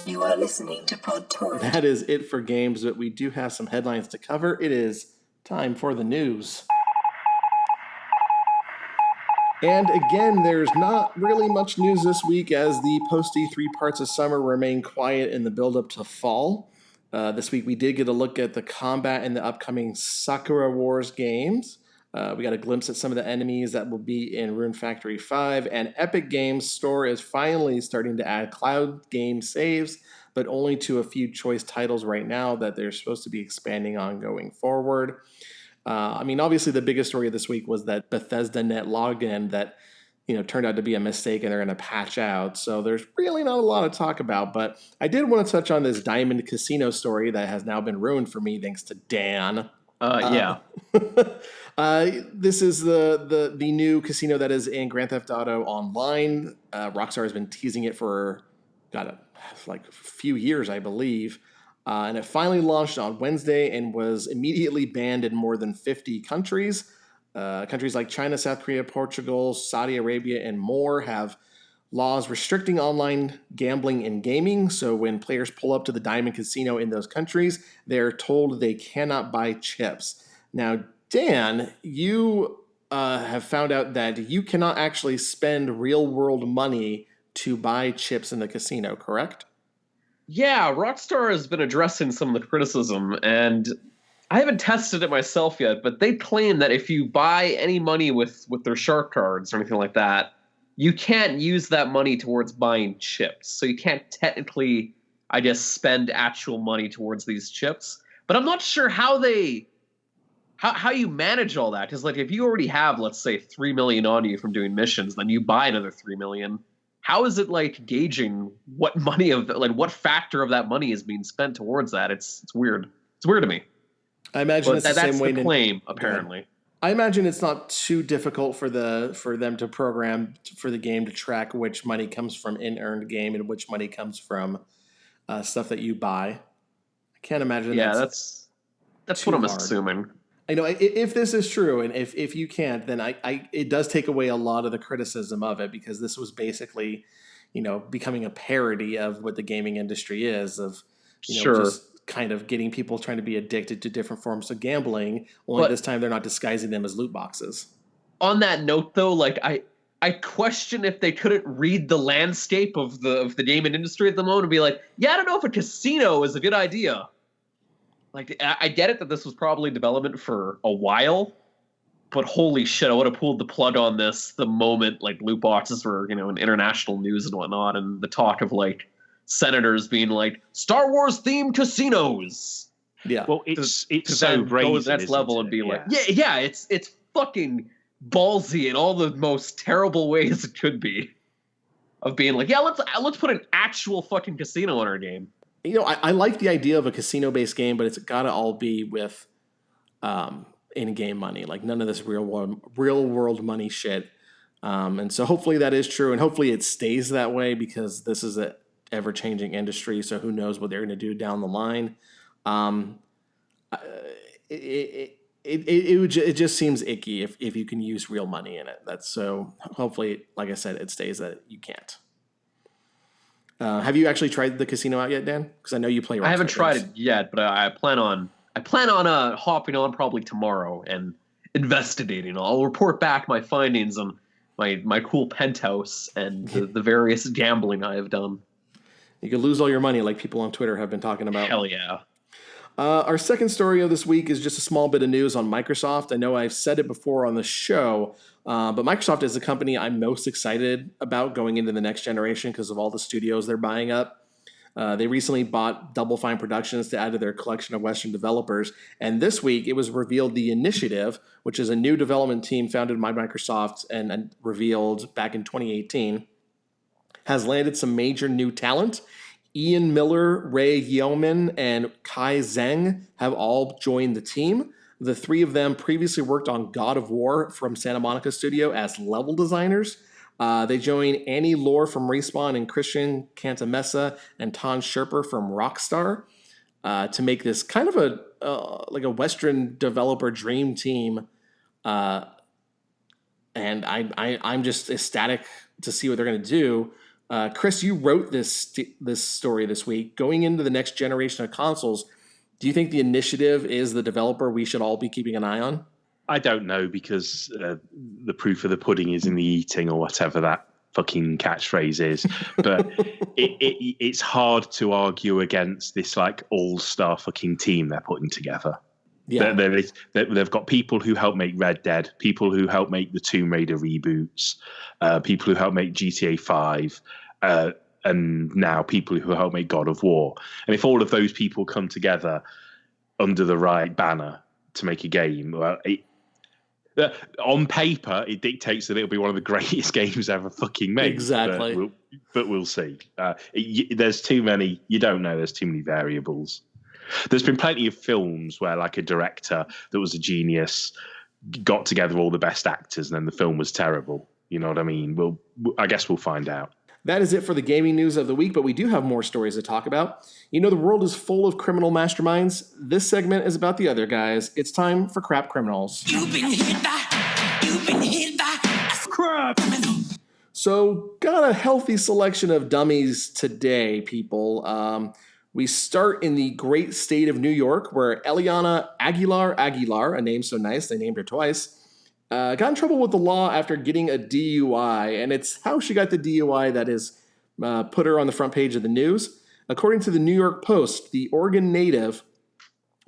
You are listening to Podtoid. That is it for games, but we do have some headlines to cover. It is time for the news. And again, there's not really much news this week as the posty 3 parts of summer remain quiet in the build-up to fall. This week we did get a look at the combat in the upcoming Sakura Wars games. We got a glimpse at some of the enemies that will be in Rune Factory 5, and Epic Games Store is finally starting to add cloud game saves, but only to a few choice titles right now that they're supposed to be expanding on going forward. Obviously the biggest story of this week was that Bethesda Net login that turned out to be a mistake and they're going to patch out. So there's really not a lot to talk about, but I did want to touch on this Diamond Casino story that has now been ruined for me thanks to Dan. Yeah. This is the new casino that is in Grand Theft Auto Online. Rockstar has been teasing it for a few years, I believe. And it finally launched on Wednesday and was immediately banned in more than 50 countries. Countries like China, South Korea, Portugal, Saudi Arabia, and more have laws restricting online gambling and gaming. So when players pull up to the Diamond Casino in those countries, they're told they cannot buy chips. Now, Dan, you have found out that you cannot actually spend real-world money to buy chips in the casino, correct? Yeah, Rockstar has been addressing some of the criticism, and I haven't tested it myself yet, but they claim that if you buy any money with their shark cards or anything like that, you can't use that money towards buying chips. So you can't technically, I guess, spend actual money towards these chips. But I'm not sure how you manage all that. Because if you already have, let's say, 3 million on you from doing missions, then you buy another 3 million. How is it gauging what money what factor of that money is being spent towards that? It's weird. It's weird to me. I imagine it's the same way. That's the claim, apparently. I imagine it's not too difficult for them to program for the game to track which money comes from in-earned game and which money comes from stuff that you buy. I can't imagine. Yeah, that's what I'm assuming. I know if this is true, and if you can't, then it does take away a lot of the criticism of it, because this was basically, becoming a parody of what the gaming industry is, of just kind of getting people trying to be addicted to different forms of gambling. Only this time they're not disguising them as loot boxes. On that note, though, I question if they couldn't read the landscape of the gaming industry at the moment and be like, yeah, I don't know if a casino is a good idea. I get it that this was probably development for a while, but holy shit, I would have pulled the plug on this the moment loot boxes were, in international news and whatnot, and the talk of senators being Star Wars themed casinos. Yeah. Well, it's so brazen, go to the next level and be it's fucking ballsy in all the most terrible ways it could be. Of being let's put an actual fucking casino in our game. I like the idea of a casino-based game, but it's got to all be with in-game money. None of this real-world money shit. And so hopefully that is true, and hopefully it stays that way, because this is an ever-changing industry, so who knows what they're going to do down the line. It just seems icky if you can use real money in it. So hopefully, like I said, it stays that you can't. Have you actually tried the casino out yet, Dan? Because I know you play Rockstar. I haven't tried it yet, but I plan on hopping on probably tomorrow and investigating. I'll report back my findings on my cool penthouse and the various gambling I have done. You could lose all your money like people on Twitter have been talking about. Hell yeah. Our second story of this week is just a small bit of news on Microsoft. I know I've said it before on the show, but Microsoft is the company I'm most excited about going into the next generation because of all the studios they're buying up. They recently bought Double Fine Productions to add to their collection of Western developers. And this week, it was revealed the Initiative, which is a new development team founded by Microsoft and revealed back in 2018, has landed some major new talent. Ian Miller, Ray Yeoman, and Kai Zhang have all joined the team. The three of them previously worked on God of War from Santa Monica Studio as level designers. They join Annie Lore from Respawn and Christian Cantamessa and Ton Sherper from Rockstar to make this kind of a Western developer dream team. And I'm just ecstatic to see what they're going to do. Chris, you wrote this story this week. Going into the next generation of consoles, do you think the Initiative is the developer we should all be keeping an eye on? I don't know, because the proof of the pudding is in the eating, or whatever that fucking catchphrase is. But it's hard to argue against this like all-star fucking team they're putting together. Yeah. They've got people who help make Red Dead, people who help make the Tomb Raider reboots, people who help make GTA 5, and now people who help make God of War. And if all of those people come together under the right banner to make a game, well, on paper, it dictates that it'll be one of the greatest games ever fucking made. Exactly. But we'll see. There's too many. You don't know. There's too many variables. There's been plenty of films where like a director that was a genius got together all the best actors and then the film was terrible. You know what I mean? I guess we'll find out. That is it for the gaming news of the week, but we do have more stories to talk about. You know, the world is full of criminal masterminds. This segment is about the other guys. It's time for Crap Criminals. You've been hit by a crap criminal. So, got a healthy selection of dummies today, people. We start in the great state of New York, where Eliana Aguilar, a name so nice, they named her twice, got in trouble with the law after getting a DUI, and it's how she got the DUI that has put her on the front page of the news. According to the New York Post, the Oregon native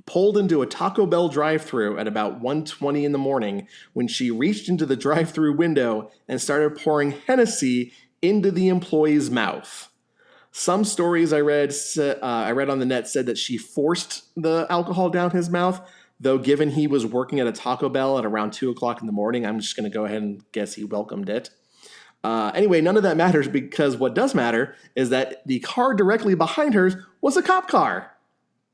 pulled into a Taco Bell drive-thru at about 1:20 in the morning when she reached into the drive-thru window and started pouring Hennessy into the employee's mouth. Some stories I read on the net said that she forced the alcohol down his mouth, though given he was working at a Taco Bell at around 2 o'clock in the morning, I'm just going to go ahead and guess he welcomed it. Anyway, none of that matters, because what does matter is that the car directly behind hers was a cop car.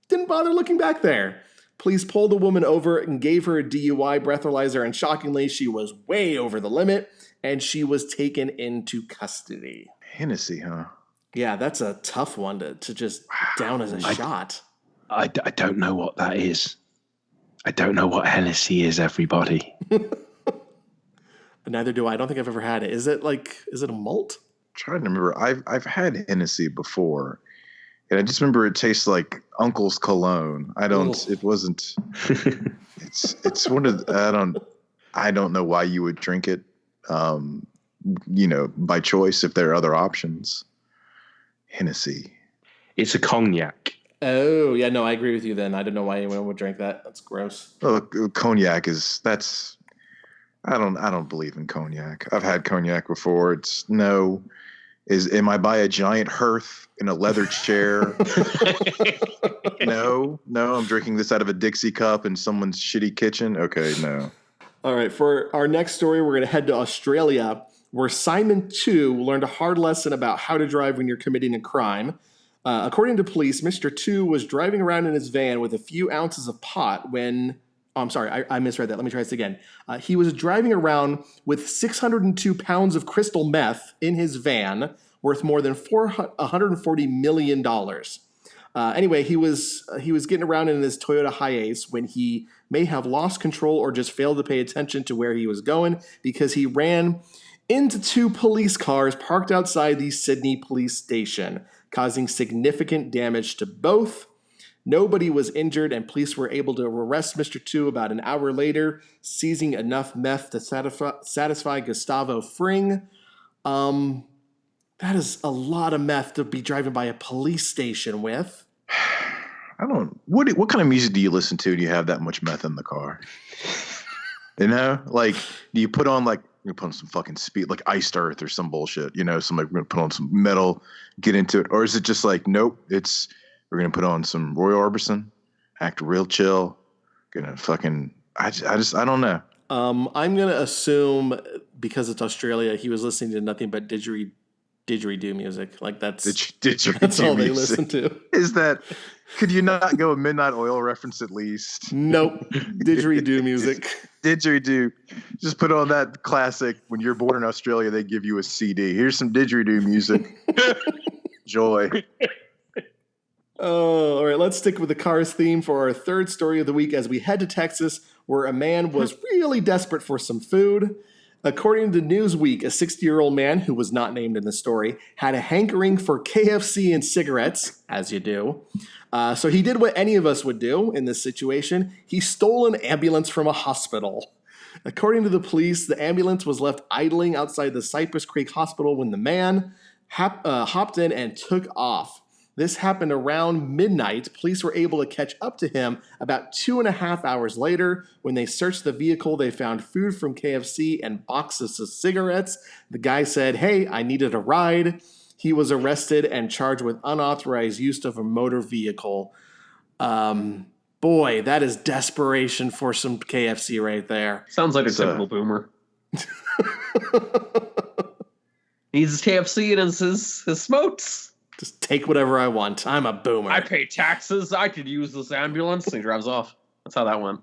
Didn't bother looking back there. Police pulled the woman over and gave her a DUI breathalyzer, and shockingly, she was way over the limit, and she was taken into custody. Hennessy, huh? Yeah, that's a tough one to just down as a shot. I don't know what that is. I don't know what Hennessy is, everybody. Neither do I. I don't think I've ever had it. Is it a malt? I'm trying to remember. I've had Hennessy before, and I just remember it tastes like Uncle's cologne. It wasn't. It's one of. I don't know why you would drink it. By choice if there are other options. Hennessy. It's a cognac. Oh, yeah, no, I agree with you then. I don't know why anyone would drink that. That's gross. Oh, cognac that's I don't believe in cognac. I've had cognac before. Am I by a giant hearth in a leather chair? No, I'm drinking this out of a Dixie cup in someone's shitty kitchen. Okay, no. All right, for our next story, we're going to head to Australia, where Simon 2 learned a hard lesson about how to drive when you're committing a crime. According to police, Mr. 2 was driving around in his van with a few ounces of pot when... Oh, I'm sorry, I misread that. Let me try this again. He was driving around with 602 pounds of crystal meth in his van, worth more than $140 million. Anyway, he was getting around in his Toyota Hiace when he may have lost control or just failed to pay attention to where he was going, because he ran into two police cars parked outside the Sydney police station, causing significant damage to both. Nobody was injured, and police were able to arrest Mr. 2 about an hour later, seizing enough meth to satisfy Gustavo Fring. That is a lot of meth to be driving by a police station with. I don't. What kind of music do you listen to? Do you have that much meth in the car? You know, like, do you put on some fucking speed, like Iced Earth or some bullshit? You know, somebody gonna put on some metal, get into it, or is it just like, nope, we're gonna put on some Roy Orbison, act real chill, gonna fucking. I don't know. I'm gonna assume because it's Australia, he was listening to nothing but didgeridoo music. Like that's Didgeridoo all they music. listen to. Is that? Could you not go a Midnight Oil reference at least? Nope. Didgeridoo music. Didgeridoo. Just put on that classic. When you're born in Australia, they give you a CD. Here's some didgeridoo music. Joy. Oh, all right. Let's stick with the Cars theme for our third story of the week as we head to Texas, where a man was really desperate for some food. According to Newsweek, a 60-year-old man who was not named in the story had a hankering for KFC and cigarettes, as you do. So he did what any of us would do in this situation. He stole an ambulance from a hospital. According to the police, the ambulance was left idling outside the Cypress Creek Hospital when the man hopped in and took off. This happened around midnight. Police were able to catch up to him about 2.5 hours later. When they searched the vehicle, they found food from KFC and boxes of cigarettes. The guy said, "Hey, I needed a ride." He was arrested and charged with unauthorized use of a motor vehicle. Boy, that is desperation for some KFC right there. Sounds like a typical boomer. Needs his KFC and his smokes. Just take whatever I want. I'm a boomer. I pay taxes. I could use this ambulance. And he drives off. That's how that went.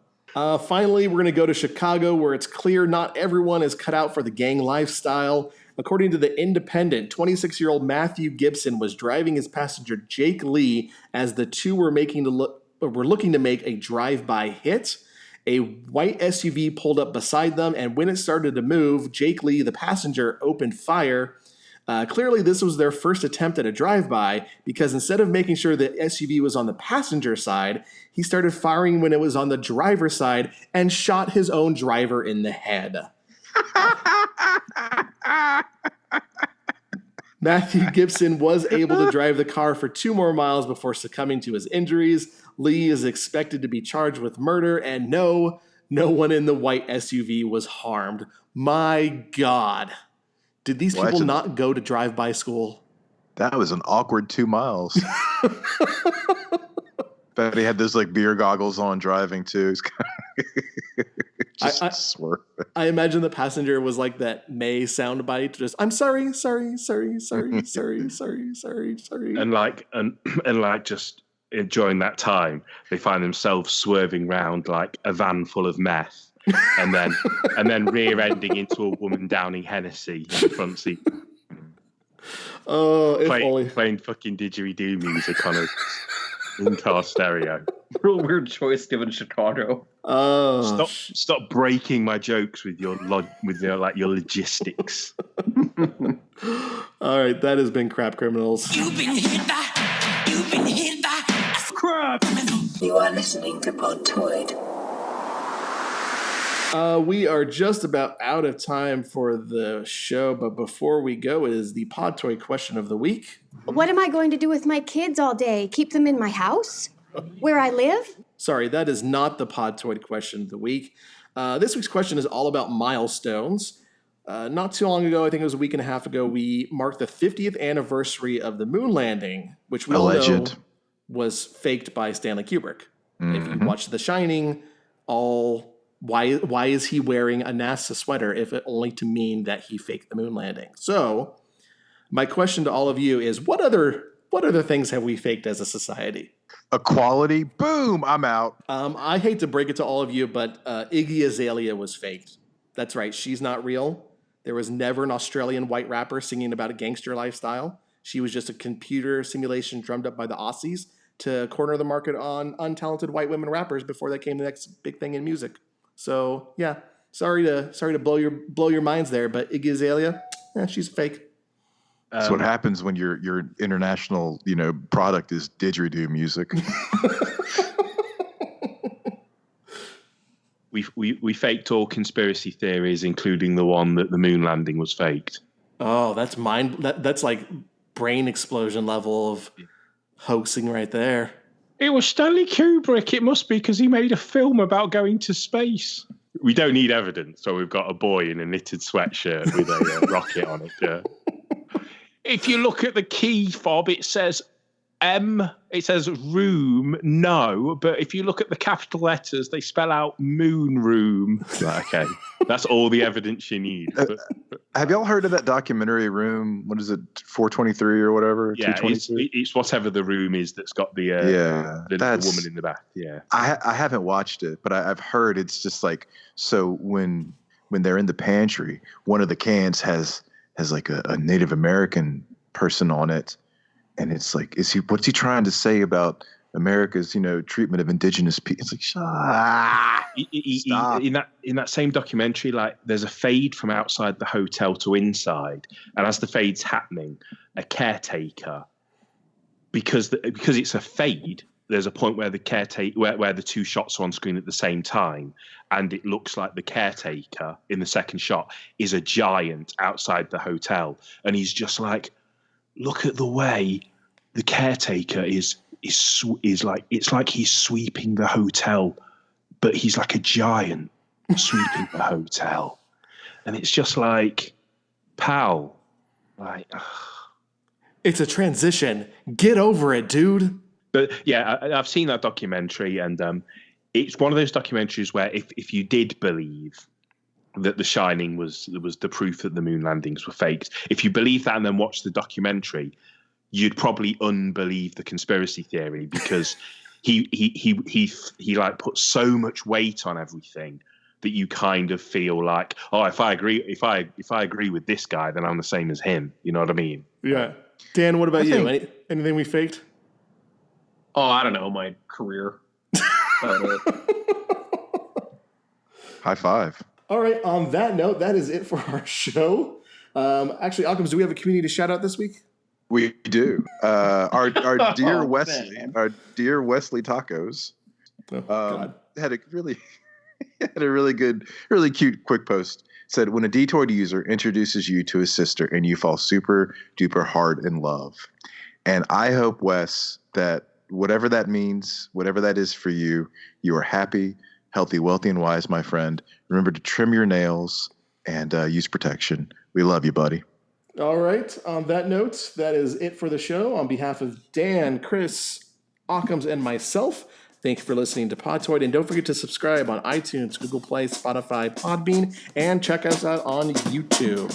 Finally, we're going to go to Chicago, where it's clear not everyone is cut out for the gang lifestyle. According to The Independent, 26-year-old Matthew Gibson was driving his passenger Jake Lee as the two were looking to make a drive-by hit. A white SUV pulled up beside them, and when it started to move, Jake Lee, the passenger, opened fire. Clearly, this was their first attempt at a drive-by because instead of making sure the SUV was on the passenger side, he started firing when it was on the driver's side and shot his own driver in the head. Matthew Gibson was able to drive the car for 2 more miles before succumbing to his injuries. Lee is expected to be charged with murder, and no one in the white SUV was harmed. My God. Did these people not go to drive-by school? That was an awkward 2 miles. Bet he had those like beer goggles on driving too. I imagine the passenger was like that May soundbite. Just, I'm sorry. And like just during that time, they find themselves swerving round like a van full of meth. and then rear-ending into a woman downing Hennessy in the front seat. Oh, playing fucking didgeridoo music on a in-car stereo. Real weird choice given Chicago. Stop breaking my jokes with your logistics. All right, that has been Crap Criminals. You've been hit by crap criminal. You are listening to Podtoid. We are just about out of time for the show, but before we go is the Podtoid question of the week. What am I going to do with my kids all day? Keep them in my house? Where I live? Sorry, that is not the Podtoid question of the week. This week's question is all about milestones. Not too long ago, I think it was a week and a half ago, we marked the 50th anniversary of the moon landing, which we all know was faked by Stanley Kubrick. Mm-hmm. If you watch The Shining, why is he wearing a NASA sweater if it only to mean that he faked the moon landing? So my question to all of you is, what other things have we faked as a society? Equality, boom, I'm out. I hate to break it to all of you, but Iggy Azalea was faked. That's right, she's not real. There was never an Australian white rapper singing about a gangster lifestyle. She was just a computer simulation drummed up by the Aussies to corner the market on untalented white women rappers before that came the next big thing in music. So yeah, sorry to blow your minds there, but Iggy Azalea, she's fake. That's what happens when your international, product is didgeridoo music. We faked all conspiracy theories, including the one that the moon landing was faked. Oh, that's that's like brain explosion level of hoaxing right there. It was Stanley Kubrick. It must be because he made a film about going to space. We don't need evidence, so we've got a boy in a knitted sweatshirt with a rocket on it. Yeah. If you look at the key fob, it says M. It says room, no. But if you look at the capital letters, they spell out moon room. Okay, that's all the evidence you need. Have y'all heard of that documentary Room? What is it, 423 or whatever? Yeah, it's whatever the room is that's got the woman in the back. Yeah, I haven't watched it, but I've heard it's just like, so when they're in the pantry, one of the cans has like a Native American person on it, and it's like, what's he trying to say about America's treatment of indigenous people? It's like, stop. In that same documentary, like, there's a fade from outside the hotel to inside, and as the fade's happening, a caretaker, because it's a fade, there's a point where the caretaker where the two shots are on screen at the same time, and it looks like the caretaker in the second shot is a giant outside the hotel, and he's just like, look at the way the caretaker is like, it's like he's sweeping the hotel, but he's like a giant sweeping the hotel, and it's just like, pal, like, it's a transition. Get over it, dude. But yeah, I've seen that documentary, and it's one of those documentaries where if you did believe that The Shining was the proof that the moon landings were faked, if you believe that and then watch the documentary, you'd probably unbelieve the conspiracy theory, because he like put so much weight on everything that you kind of feel like, oh, if I agree with this guy, then I'm the same as him. You know what I mean? Yeah. Dan, what about you? Anything we faked? Oh, I don't know, my career. High five. All right. On that note, that is it for our show. Actually, Alchemist, do we have a community shout out this week? We do. Our dear Wesley, our dear Wesley Tacos, had a really good, really cute, quick post. Said, when a Podtoid user introduces you to his sister and you fall super duper hard in love. And I hope, Wes, that whatever that means, whatever that is for you, you are happy, healthy, wealthy, and wise, my friend. Remember to trim your nails and use protection. We love you, buddy. All right. On that note, that is it for the show. On behalf of Dan, Chris, Occams, and myself, thank you for listening to Podtoid. And don't forget to subscribe on iTunes, Google Play, Spotify, Podbean, and check us out on YouTube.